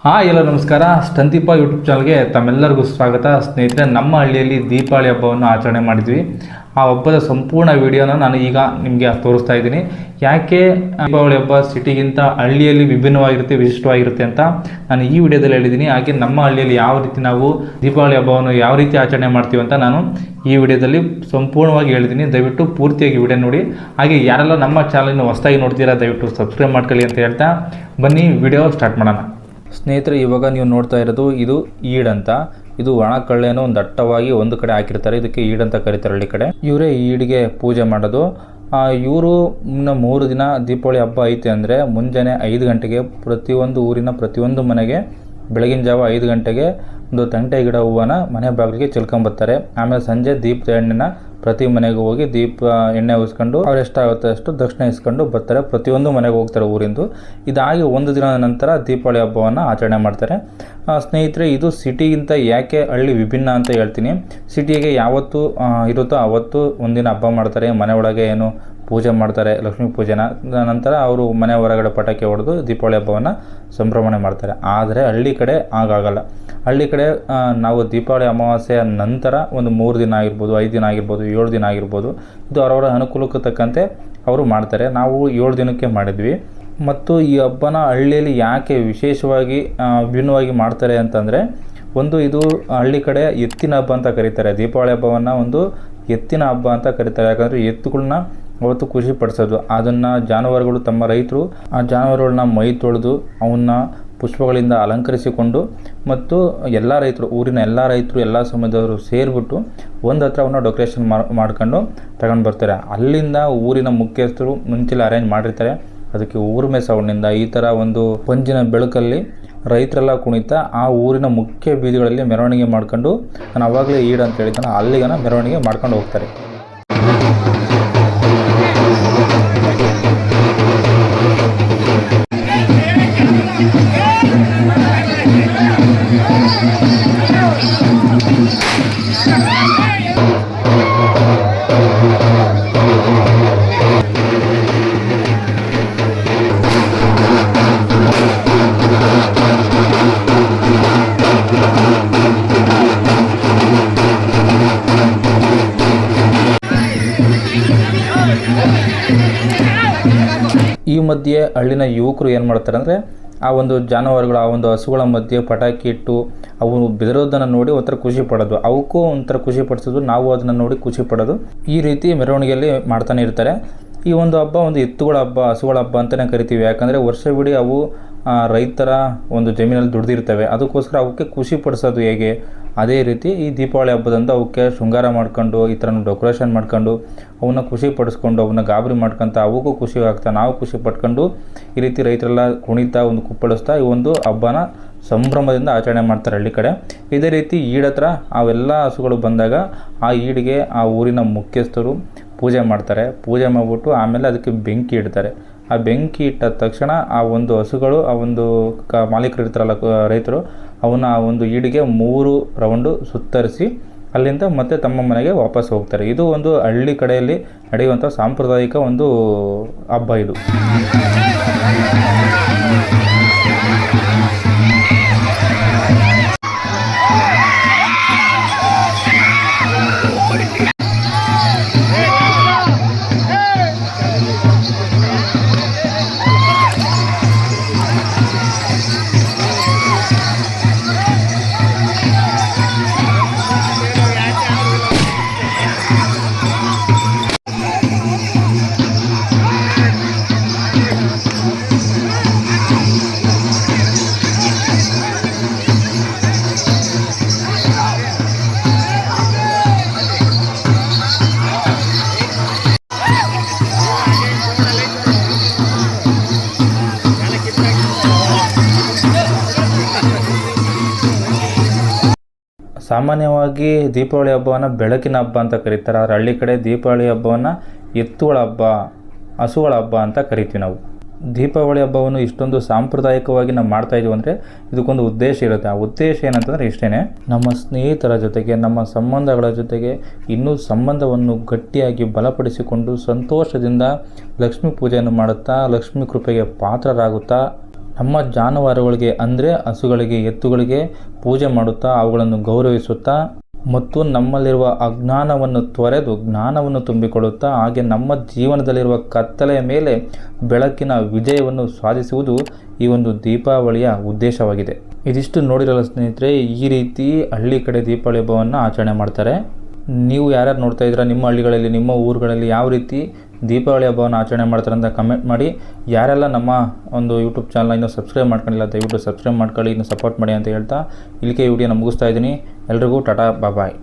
ಎಲ್ಲ ನಮಸ್ಕಾರ. ಸ್ಟಂತಿಪ್ಪ ಯೂಟ್ಯೂಬ್ ಚಾನಲ್ಗೆ ತಮ್ಮೆಲ್ಲರಿಗೂ ಸ್ವಾಗತ. ಸ್ನೇಹಿತರೆ, ನಮ್ಮ ಹಳ್ಳಿಯಲ್ಲಿ ದೀಪಾವಳಿ ಹಬ್ಬವನ್ನು ಆಚರಣೆ ಮಾಡಿದ್ವಿ. ಆ ಹಬ್ಬದ ಸಂಪೂರ್ಣ ವಿಡಿಯೋನ ನಾನು ಈಗ ನಿಮಗೆ ತೋರಿಸ್ತಾ ಇದ್ದೀನಿ. ಯಾಕೆ ದೀಪಾವಳಿ ಹಬ್ಬ ಸಿಟಿಗಿಂತ ಹಳ್ಳಿಯಲ್ಲಿ ವಿಭಿನ್ನವಾಗಿರುತ್ತೆ, ವಿಶಿಷ್ಟವಾಗಿರುತ್ತೆ ಅಂತ ನಾನು ಈ ವಿಡಿಯೋದಲ್ಲಿ ಹೇಳಿದ್ದೀನಿ. ಹಾಗೆ ನಮ್ಮ ಹಳ್ಳಿಯಲ್ಲಿ ಯಾವ ರೀತಿ ನಾವು ದೀಪಾವಳಿ ಹಬ್ಬವನ್ನು ಯಾವ ರೀತಿ ಆಚರಣೆ ಮಾಡ್ತೀವಿ ಅಂತ ನಾನು ಈ ವಿಡಿಯೋದಲ್ಲಿ ಸಂಪೂರ್ಣವಾಗಿ ಹೇಳಿದ್ದೀನಿ. ದಯವಿಟ್ಟು ಪೂರ್ತಿಯಾಗಿ ವಿಡಿಯೋ ನೋಡಿ. ಹಾಗೆ ಯಾರೆಲ್ಲ ನಮ್ಮ ಚಾನಲ್ನ ಹೊಸದಾಗಿ ನೋಡ್ತೀರಾ ದಯವಿಟ್ಟು ಸಬ್ಸ್ಕ್ರೈಬ್ ಮಾಡ್ಕೊಳ್ಳಿ ಅಂತ ಹೇಳ್ತಾ ಬನ್ನಿ ವಿಡಿಯೋ ಸ್ಟಾರ್ಟ್ ಮಾಡೋಣ. ಸ್ನೇಹಿತರೆ, ಇವಾಗ ನೀವು ನೋಡ್ತಾ ಇರೋದು ಇದು ಈಡ್ ಅಂತ. ಇದು ಒಣ ಕಳ್ಳೆನೋ ಒಂದು ದಟ್ಟವಾಗಿ ಒಂದು ಕಡೆ ಹಾಕಿರ್ತಾರೆ. ಇದಕ್ಕೆ ಈಡ್ ಅಂತ ಕರೀತಾರೆ ಹಳ್ಳಿ ಕಡೆ. ಇವರೇ ಈಡ್ಗೆ ಪೂಜೆ ಮಾಡೋದು. ಇವರು 3 ದಿನ ದೀಪಾವಳಿ ಹಬ್ಬ ಐತೆ ಅಂದರೆ ಮುಂಜಾನೆ 5 ಗಂಟೆಗೆ ಪ್ರತಿಯೊಂದು ಊರಿನ ಪ್ರತಿಯೊಂದು ಮನೆಗೆ ಬೆಳಗಿನ ಜಾವ 5 ಗಂಟೆಗೆ ಒಂದು ತಂಟೆ ಗಿಡ ಹೂವನ್ನ ಮನೆ ಬಾಗಿಲಿಗೆ ಚೆಲ್ಕೊಂಬರ್ತಾರೆ. ಆಮೇಲೆ ಸಂಜೆ ದೀಪದ ಎಣ್ಣೆನ ಪ್ರತಿ ಮನೆಗೆ ಹೋಗಿ ದೀಪ ಎಣ್ಣೆ ಉಸ್ಕೊಂಡು ಅವ್ರು ಎಷ್ಟಾಗುತ್ತೆ ಅಷ್ಟು ದಕ್ಷಿಣೆ ಇಸ್ಕೊಂಡು ಬರ್ತಾರೆ. ಪ್ರತಿಯೊಂದು ಮನೆಗೆ ಹೋಗ್ತಾರೆ ಊರಿಂದು. ಇದಾಗಿ 1 ದಿನದ ನಂತರ ದೀಪಾವಳಿ ಹಬ್ಬವನ್ನು ಆಚರಣೆ ಮಾಡ್ತಾರೆ. ಸ್ನೇಹಿತರೆ, ಇದು ಸಿಟಿಗಿಂತ ಯಾಕೆ ಹಳ್ಳಿ ವಿಭಿನ್ನ ಅಂತ ಹೇಳ್ತೀನಿ. ಸಿಟಿಗೆ ಯಾವತ್ತು ಇರುತ್ತೋ ಅವತ್ತು ಒಂದಿನ ಹಬ್ಬ ಮಾಡ್ತಾರೆ. ಮನೆ ಒಳಗೆ ಏನು ಪೂಜೆ ಮಾಡ್ತಾರೆ, ಲಕ್ಷ್ಮೀ ಪೂಜೆನ. ನಂತರ ಅವರು ಮನೆ ಹೊರಗಡೆ ಪಟಾಕಿ ಹೊಡೆದು ದೀಪಾವಳಿ ಹಬ್ಬವನ್ನು ಸಂಭ್ರಮಣೆ ಮಾಡ್ತಾರೆ. ಆದರೆ ಹಳ್ಳಿ ಕಡೆ ಆಗಾಗಲ್ಲ. ಹಳ್ಳಿ ಕಡೆ ನಾವು ದೀಪಾವಳಿ ಅಮಾವಾಸ್ಯೆಯ ನಂತರ ಒಂದು 3 ದಿನ ಆಗಿರ್ಬೋದು, 5 ದಿನ ಆಗಿರ್ಬೋದು, 7 ದಿನ ಆಗಿರ್ಬೋದು, ಇದು ಅವರವರ ಅನುಕೂಲಕ್ಕೆ ತಕ್ಕಂತೆ ಅವರು ಮಾಡ್ತಾರೆ. ನಾವು 7 ದಿನಕ್ಕೆ ಮಾಡಿದ್ವಿ. ಮತ್ತು ಈ ಹಬ್ಬನ ಹಳ್ಳಿಯಲ್ಲಿ ಯಾಕೆ ವಿಶೇಷವಾಗಿ ಭಿನ್ನವಾಗಿ ಮಾಡ್ತಾರೆ ಅಂತಂದರೆ, ಇದು ಹಳ್ಳಿ ಕಡೆ ಎತ್ತಿನ ಹಬ್ಬ ಅಂತ ಕರೀತಾರೆ. ದೀಪಾವಳಿ ಹಬ್ಬವನ್ನು ಒಂದು ಎತ್ತಿನ ಹಬ್ಬ ಅಂತ ಕರೀತಾರೆ. ಯಾಕಂದರೆ ಎತ್ತುಗಳನ್ನ ಅವತ್ತು ಖುಷಿ ಪಡಿಸೋದು. ಅದನ್ನು ಜಾನುವಾರುಗಳು ತಮ್ಮ ರೈತರು ಆ ಜಾನುವಾರುಗಳನ್ನ ಮೈ ತೊಳೆದು ಅವನ್ನ ಪುಷ್ಪಗಳಿಂದ ಅಲಂಕರಿಸಿಕೊಂಡು ಮತ್ತು ಎಲ್ಲ ರೈತರು, ಊರಿನ ಎಲ್ಲ ರೈತರು, ಎಲ್ಲ ಸಮುದಾಯದವರು ಸೇರಿಬಿಟ್ಟು ಒಂದು ಹತ್ರ ಅವನ್ನ ಡೆಕೋರೇಷನ್ ಮಾಡ್ಕೊಂಡು ತಗೊಂಡು ಬರ್ತಾರೆ. ಅಲ್ಲಿಂದ ಊರಿನ ಮುಖ್ಯಸ್ಥರು ಮುಂಚೆಲ್ಲ ಅರೇಂಜ್ ಮಾಡಿರ್ತಾರೆ. ಅದಕ್ಕೆ ಊರ್ಮೆ ಸೌಂಡಿಂದ ಈ ಥರ ಒಂದು ಪಂಜಿನ ಬೆಳಕಲ್ಲಿ ರೈತರೆಲ್ಲ ಕುಣಿತಾ ಆ ಊರಿನ ಮುಖ್ಯ ಬೀದಿಗಳಲ್ಲಿ ಮೆರವಣಿಗೆ ಮಾಡ್ಕೊಂಡು, ನಾನು ಅವಾಗಲೇ ಈಡ್ ಅಂತ ಹೇಳಿದ್ದಾನೆ, ಅಲ್ಲಿಗನ ಮೆರವಣಿಗೆ ಮಾಡ್ಕೊಂಡು ಹೋಗ್ತಾರೆ. ಈ ಮಧ್ಯೆ ಹಳ್ಳಿನ ಯುವಕರು ಏನು ಮಾಡ್ತಾರೆ ಅಂದರೆ, ಆ ಒಂದು ಜಾನುವಾರುಗಳು, ಆ ಒಂದು ಹಸುಗಳ ಮಧ್ಯೆ ಪಟಾಕಿ ಇಟ್ಟು ಅವು ಬೆದರೋದನ್ನು ನೋಡಿ ಒಂಥರ ಖುಷಿ ಪಡೋದು, ಅವಕ್ಕೂ ಒಂಥರ ಖುಷಿ ಪಡಿಸೋದು, ನಾವು ಅದನ್ನು ನೋಡಿ ಖುಷಿ ಪಡೋದು. ಈ ರೀತಿ ಮೆರವಣಿಗೆಯಲ್ಲಿ ಮಾಡ್ತಾನೆ ಇರ್ತಾರೆ. ಈ ಒಂದು ಹಬ್ಬ ಒಂದು ಎತ್ತುಗಳ ಹಬ್ಬ, ಹಸುಗಳ ಹಬ್ಬ ಅಂತಲೇ ಕರಿತೀವಿ. ಯಾಕಂದರೆ ವರ್ಷವಿಡೀ ಅವು ರೈತರ ಒಂದು ಜಮೀನಲ್ಲಿ ದುಡ್ದಿರ್ತವೆ. ಅದಕ್ಕೋಸ್ಕರ ಅವಕ್ಕೆ ಖುಷಿ ಪಡಿಸೋದು ಹೇಗೆ, ಅದೇ ರೀತಿ ಈ ದೀಪಾವಳಿ ಹಬ್ಬದಂದು ಅವಕ್ಕೆ ಶೃಂಗಾರ ಮಾಡ್ಕೊಂಡು ಈ ಥರ ಡೆಕೋರೇಷನ್ ಮಾಡ್ಕೊಂಡು ಅವನ್ನ ಖುಷಿ ಪಡಿಸ್ಕೊಂಡು ಅವನ್ನ ಗಾಬರಿ ಮಾಡ್ಕೊತ ಅವಕ್ಕೂ ಖುಷಿ ಆಗ್ತಾ ನಾವು ಖುಷಿ ಪಡ್ಕೊಂಡು ಈ ರೀತಿ ರೈತರೆಲ್ಲ ಕುಣಿತಾ ಒಂದು ಕುಪ್ಪಳಿಸ್ತಾ ಈ ಒಂದು ಹಬ್ಬನ ಸಂಭ್ರಮದಿಂದ ಆಚರಣೆ ಮಾಡ್ತಾರೆ ಹಳ್ಳಿ ಕಡೆ. ಇದೇ ರೀತಿ ಈಡತ್ರ ಅವೆಲ್ಲ ಹಸುಗಳು ಬಂದಾಗ ಆ ಈಡಿಗೆ ಆ ಊರಿನ ಮುಖ್ಯಸ್ಥರು ಪೂಜೆ ಮಾಡ್ತಾರೆ. ಪೂಜೆ ಮಾಡಿಬಿಟ್ಟು ಆಮೇಲೆ ಅದಕ್ಕೆ ಬೆಂಕಿ ಇಡ್ತಾರೆ. ಆ ಬೆಂಕಿ ಇಟ್ಟ ತಕ್ಷಣ ಆ ಒಂದು ಹಸುಗಳು, ಆ ಒಂದು ಮಾಲೀಕರು ಇರ್ತಾರಲ್ಲ ರೈತರು, ಅವನ್ನ ಆ ಒಂದು ಈಡಿಗೆ 3 ರೌಂಡು ಸುತ್ತರಿಸಿ ಅಲ್ಲಿಂದ ಮತ್ತೆ ತಮ್ಮ ಮನೆಗೆ ವಾಪಸ್ ಹೋಗ್ತಾರೆ. ಇದು ಒಂದು ಹಳ್ಳಿ ಕಡೆಯಲ್ಲಿ ನಡೆಯುವಂಥ ಸಾಂಪ್ರದಾಯಿಕ ಒಂದು ಹಬ್ಬ ಇದು. ಸಾಮಾನ್ಯವಾಗಿ ದೀಪಾವಳಿ ಹಬ್ಬವನ್ನು ಬೆಳಕಿನ ಹಬ್ಬ ಅಂತ ಕರೀತಾರೆ. ಆದರೆ ಹಳ್ಳಿ ಕಡೆ ದೀಪಾವಳಿ ಹಬ್ಬವನ್ನು ಎತ್ತುಗಳ ಹಬ್ಬ, ಹಸುಗಳ ಹಬ್ಬ ಅಂತ ಕರಿತೀವಿ ನಾವು. ದೀಪಾವಳಿ ಹಬ್ಬವನ್ನು ಇಷ್ಟೊಂದು ಸಾಂಪ್ರದಾಯಿಕವಾಗಿ ನಾವು ಮಾಡ್ತಾ ಇದೀವಿ ಅಂದರೆ ಇದಕ್ಕೊಂದು ಉದ್ದೇಶ ಇರುತ್ತೆ. ಆ ಉದ್ದೇಶ ಏನಂತಂದರೆ ಇಷ್ಟೇ, ನಮ್ಮ ಸ್ನೇಹಿತರ ಜೊತೆಗೆ, ನಮ್ಮ ಸಂಬಂಧಗಳ ಜೊತೆಗೆ ಇನ್ನೂ ಸಂಬಂಧವನ್ನು ಗಟ್ಟಿಯಾಗಿ ಬಲಪಡಿಸಿಕೊಂಡು ಸಂತೋಷದಿಂದ ಲಕ್ಷ್ಮೀ ಪೂಜೆಯನ್ನು ಮಾಡುತ್ತಾ ಲಕ್ಷ್ಮೀ ಕೃಪೆಗೆ ಪಾತ್ರರಾಗುತ್ತಾ ನಮ್ಮ ಜಾನುವಾರುಗಳಿಗೆ ಅಂದರೆ ಹಸುಗಳಿಗೆ, ಎತ್ತುಗಳಿಗೆ ಪೂಜೆ ಮಾಡುತ್ತಾ ಅವುಗಳನ್ನು ಗೌರವಿಸುತ್ತಾ ಮತ್ತು ನಮ್ಮಲ್ಲಿರುವ ಅಜ್ಞಾನವನ್ನು ತೊರೆದು ಜ್ಞಾನವನ್ನು ತುಂಬಿಕೊಳ್ಳುತ್ತಾ ಹಾಗೆ ನಮ್ಮ ಜೀವನದಲ್ಲಿರುವ ಕತ್ತಲೆಯ ಮೇಲೆ ಬೆಳಕಿನ ವಿಜಯವನ್ನು ಸಾಧಿಸುವುದು ಈ ಒಂದು ದೀಪಾವಳಿಯ ಉದ್ದೇಶವಾಗಿದೆ. ಇದಿಷ್ಟು ನೋಡಿರಲ್ಲ ಸ್ನೇಹಿತರೆ, ಈ ರೀತಿ ಹಳ್ಳಿ ಕಡೆ ದೀಪಾವಳಿ ಹಬ್ಬವನ್ನು ಆಚರಣೆ ಮಾಡ್ತಾರೆ. ನೀವು ಯಾರ್ಯಾರು ನೋಡ್ತಾ ಇದ್ದೀರಾ, ನಿಮ್ಮ ಹಳ್ಳಿಗಳಲ್ಲಿ ನಿಮ್ಮ ಊರುಗಳಲ್ಲಿ ಯಾವ ರೀತಿ ದೀಪಾವಳಿ ಹಬ್ಬವನ್ನು ಆಚರಣೆ ಮಾಡ್ತಾರೆ ಅಂತ ಕಮೆಂಟ್ ಮಾಡಿ. ಯಾರೆಲ್ಲ ನಮ್ಮ ಒಂದು ಯೂಟ್ಯೂಬ್ ಚಾನಲ್ ಇನ್ನೂ ಸಬ್ಸ್ಕ್ರೈಬ್ ಮಾಡ್ಕೊಂಡಿಲ್ಲ ದಯವಿಟ್ಟು ಸಬ್ಸ್ಕ್ರೈಬ್ ಮಾಡ್ಕೊಳ್ಳಿ, ಇನ್ನು ಸಪೋರ್ಟ್ ಮಾಡಿ ಅಂತ ಹೇಳ್ತಾ ಇಲ್ಲಿಗೆ ವಿಡಿಯೋನ ಮುಗಿಸ್ತಾ ಇದ್ದೀನಿ. ಎಲ್ರಿಗೂ ಟಾಟಾ ಬಾಯ್.